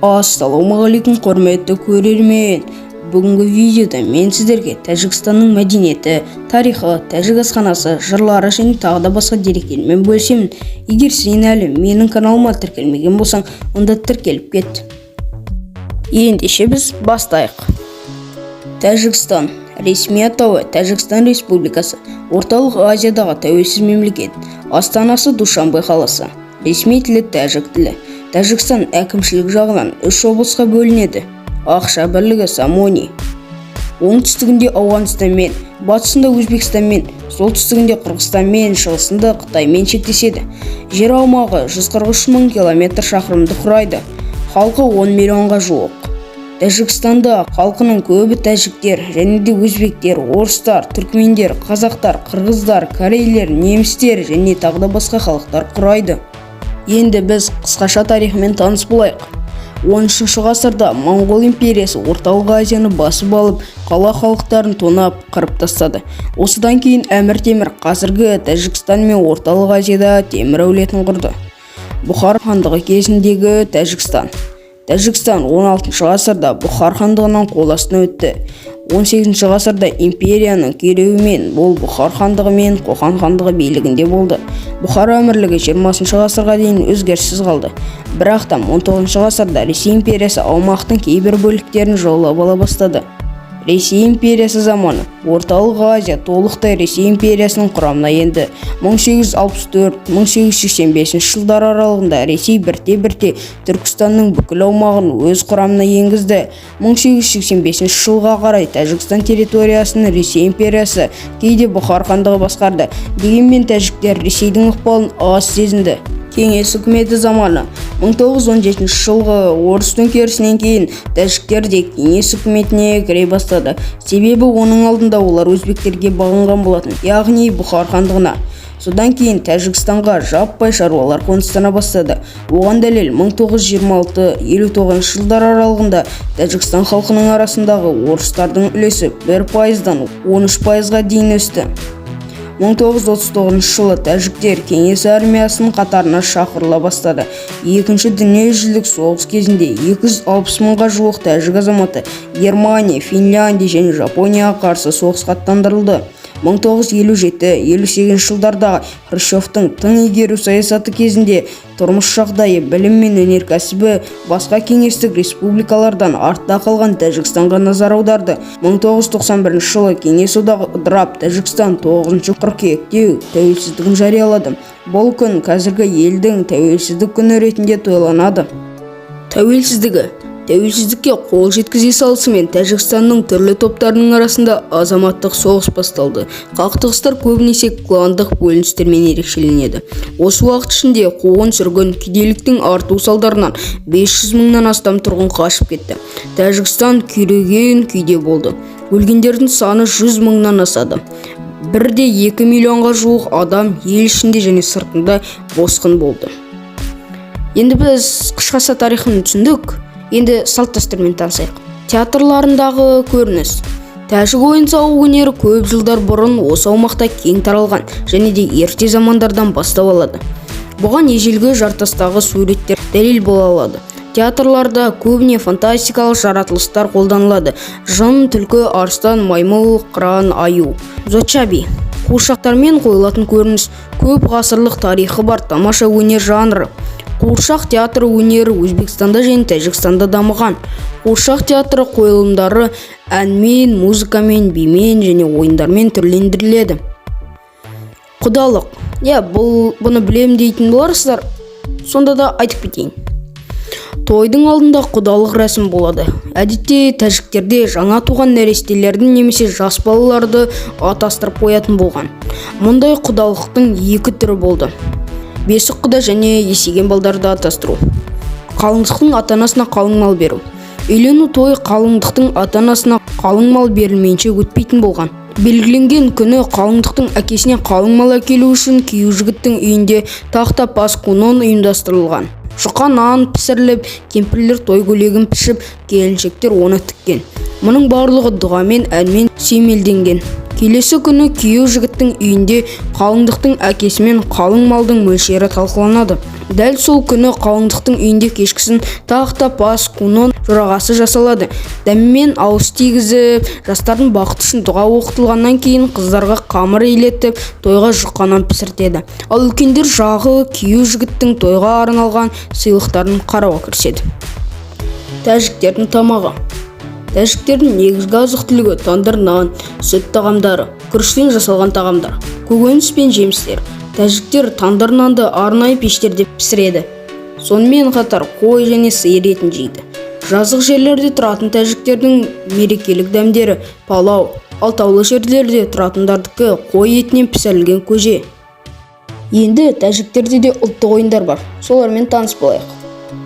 Ассалаумағалейкум құрметті көрермен. Бүгінгі видеода мен сіздерге Тәжікстанның мәдениеті, тарихы, тәжік асханасы, жырлары және тағы да басқа деректермен бөлісемін. Егер сен әлі менің каналыма тіркелмеген болсаң, онда тіркеліп кет. Ендеше біз бастайық. Тәжікстан. Ресми атауы Тәжікстан Республикасы. Орталық Азиядағы тәуелсіз мемлекет. Астанасы Душанбе қаласы. Ресми тілі тәжік тілі. Тәжікстан әкімшілік жағынан 3 облысқа бөлінеді. Ақша бірлігі Самони. Оңтүстігінде Ауғанстанмен, батысында Өзбекстанмен, солтүстігінде Қырғызстанмен, шығысында Қытаймен шектеседі. Жер аумағы 143 мың км шақырымды құрайды. Халқы 10 миллионға жуық. Тәжікстанда халқының көбі тәжіктер және де өзбектер, орыстар, түркмендер, қазақтар, қырғыздар, корейлер, немістер және тағы да басқа халықтар құрайды. Енді біз қысқаша тарихымен таныс болайық. 13 ғасырда Моңғол империясы орталық Азияны басып алып, қала халықтарын тонап, қырып тастады. Осыдан кейін Әмір Темір қазіргі Тәжікстан мен орталық Азияда темір әулетін құрды. Бұхар хандығы кезіндегі Тәжікстан. Тәжікстан 16 ғасырда Бұхар хандығынан қол астына өтті. 18 ғасырда империяның күйреуімен ол Бұхар хандығы мен Қоқан хандығы билігінде болды. Бұхар әмірлігі 20 ғасырға дейін өзгеріссіз қалды. Бірақ та 19 ғасырда Ресей империясы аумақтың кейбір бөліктерін жаулап ала бастады. Ресей империясы заманы орталық Азия толықтай Ресей империясының құрамына енді. 1864-1885 жылдар аралығында Ресей бірте-бірте Түркістанның бүкіл аумағын өз құрамына енгізді. 1885 жылға қарай Тәжікстан территориясын Ресей империясы, кейде Бұхар хандығы басқарды. Дегенмен тәжіктер Ресейдің ықпалын аз сезінді. Кеңес үкіметі заманы 1917 жылғы орыс төңкерісінен кейін тәжіктер де кеңес үкіметіне кіре бастады. Себебі оның алдында олар өзбектерге бағынған болатын, яғни Бұхар хандығына. Содан кейін Тәжікстанға жаппай шаруалар қоныстана бастады. Оған дәлел 1926-59 жылдар аралығында Тәжікстан халқының арасындағы орыстардың үлесі 1%-дан 13%-ға дейін өсті. 1939 жылы тәжіктер кеңес армиясының қатарына шақырыла бастады. Екінші дүниежүзілік соғыс кезінде 260 мыңға жуық тәжік азаматы Германия, Финляндия және Жапонияға қарсы соғысқа аттандырылды. 1957-58 жылдардағы Хрущевтың тың игеру саясаты кезінде тұрмыс жағдайы, білім мен өнеркәсібі басқа кеңестік республикалардан артта қалған Тәжікстанға назар аударды. 1991 жылы кеңес одағы ыдырап, Тәжікстан 9 қыркүйекте тәуелсіздігін жариялады. Бұл күн қазіргі елдің тәуелсіздік күні ретінде тойланады. Тәуелсіздікке қол жеткізе салысымен Тәжікстанның түрлі топтарының арасында азаматтық соғыс басталды. Қақтығыстар көбінесе кландық бөліністермен ерекшеленеді. Осы уақыт ішінде қуғын-сүргін, кедейліктің арту салдарынан 500 мыңнан астам тұрғын қашып кетті. Тәжікстан күйреген күйде болды. Өлгендердің саны 100 мыңнан асады. 1,2 миллионға жуық адам ел ішінде және сыртында босқын болды. Енді біз қысқаша тарихын түсіндік. Енді салт-дәстүрмен танысайық. Театрларындағы көрініс. Тәжік ойын-сауық өнері көп жылдар бұрын осы аумақта кең таралған және де ерте замандардан бастау алады. Бұған ежелгі жартастағы суреттер дәлел бола алады. Театрларда көбіне фантастикалық жаратылыстар қолданылады. Жын, түлкі, арыстан, маймыл, қыран, аю. Зодчаби. Қуыршақтармен қойылатын көрініс. Көп ғасырлық тарихы бар тамаша өнер жанры. Қуыршақ театры өнері Өзбекстанда және Тәжікстанда дамыған. Қуыршақ театры қойылымдары әнмен, музыкамен, бимен және ойындармен түрлендіріледі. Құдалық. Бұны білем дейтін боларсыздар. Сонда да айтып кетейін. Тойдың алдында құдалық рәсім болады. Әдетте тәжіктерде жаңа туған нәрестелердің немесе жас балаларды атастырып қоятын болған. Мұндай құдалықтың 2 түрі болды. Бесік құда және есейген балдарды атастыру. Қалыңдықтың ата-анасына қалың мал беру. Үйлену тойы қалыңдықтың ата-анасына қалың мал берілмейінше өтпейтін болған. Белгіленген күні қалыңдықтың әкесіне қалың мал әкелу үшін күйеу жігіттің үйінде тақта пас қунон ұйымдастырылған. Жұқа нан пісіріліп, кемпірлер той көйлегін пішіп, келіншектер оны тіккен. Мұның барлығы дұғамен, әнмен сүйемелденген. Келесі күні күйеу жігіттің үйінде қалыңдықтың әкесімен қалың малдың мөлшері талқыланады. Дәл сол күні қалыңдықтың үйінде кешкісін тақта пас кунон жорағасы жасалады. Дәммен ауыз тигізіп, жастардың бақыты үшін дұға оқытылғаннан кейін қыздарға қамыр илетіп, тойға жұқанан пісіртеді. Ал үлкендер жағы күйеу жігіттің тойға арналған сыйлықтарын қарауға кіріседі. Тәжіктердің тамағы. Тәжіктердің негізгі азық-түлігі тандыр нан, сүт тағамдары, күріштен жасалған тағамдар, көкөніс пен жемістер. Тәжіктер тандыр нанды арнайы пештерде пісіреді. Сонымен қатар қой және сиыр етін жейді. Жазық жерлерде тұратын тәжіктердің мерекелік дәмдері палау, ал таулы жерлерде тұратындардікі қой етінен пісірілген көже. Енді тәжіктерде де ұлттық ойындар бар. Солармен таныс болайық.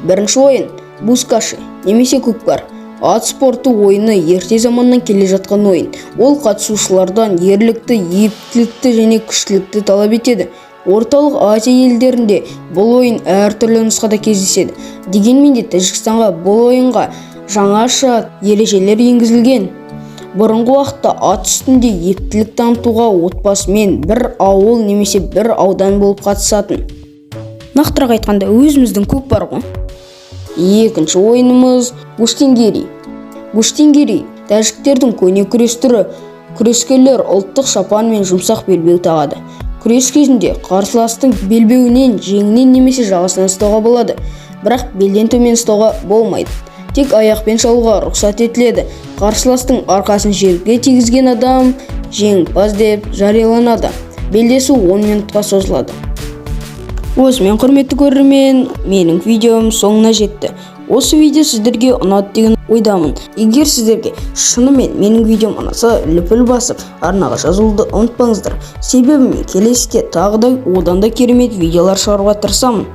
Бірінші ойын бускаши немесе көкпар. Ат спорты ойыны ерте заманнан келе жатқан ойын. Ол қатысушылардан ерлікті, ептілікті және күштілікті талап етеді. Орталық Азия елдерінде бұл ойын әртүрлі нұсқада кездеседі. Дегенмен де Тәжікстанға бұл ойынға жаңаша ережелер енгізілген. Бұрынғы уақытта ат үстінде ептілік танытуға отбасымен бір ауыл немесе бір аудан болып қатысатын. Нақтырақ айтқанда өзіміздің көкпар ғой. Екінші ойынымыз гуштенгери. Гуштенгери тәжіктердің көне күрес түрі. Күрескерлер ұлттық шапан мен жұмсақ белбеу тағады. Күрес кезінде қарсыластың белбеуінен, жеңінен немесе жағасынан ұстауға болады. Бірақ белден төмен ұстауға болмайды. Тек аяқпен шалуға рұқсат етіледі. Қарсыластың арқасын жерге тигізген адам жеңімпаз деп жарияланады. Белдесу 10 минутқа созылады. Осымен құрметті көрермен, менің видеом соңына жетті. Осы видео сіздерге ұнады деген ойдамын. Егер сіздерге шынымен менің видеом ұнаса, лүпіл басып, арнаға жазылуды ұмытпаңыздар. Себебі мен келесіде тағы да одан да керемет видеолар шығаруға тырысамын.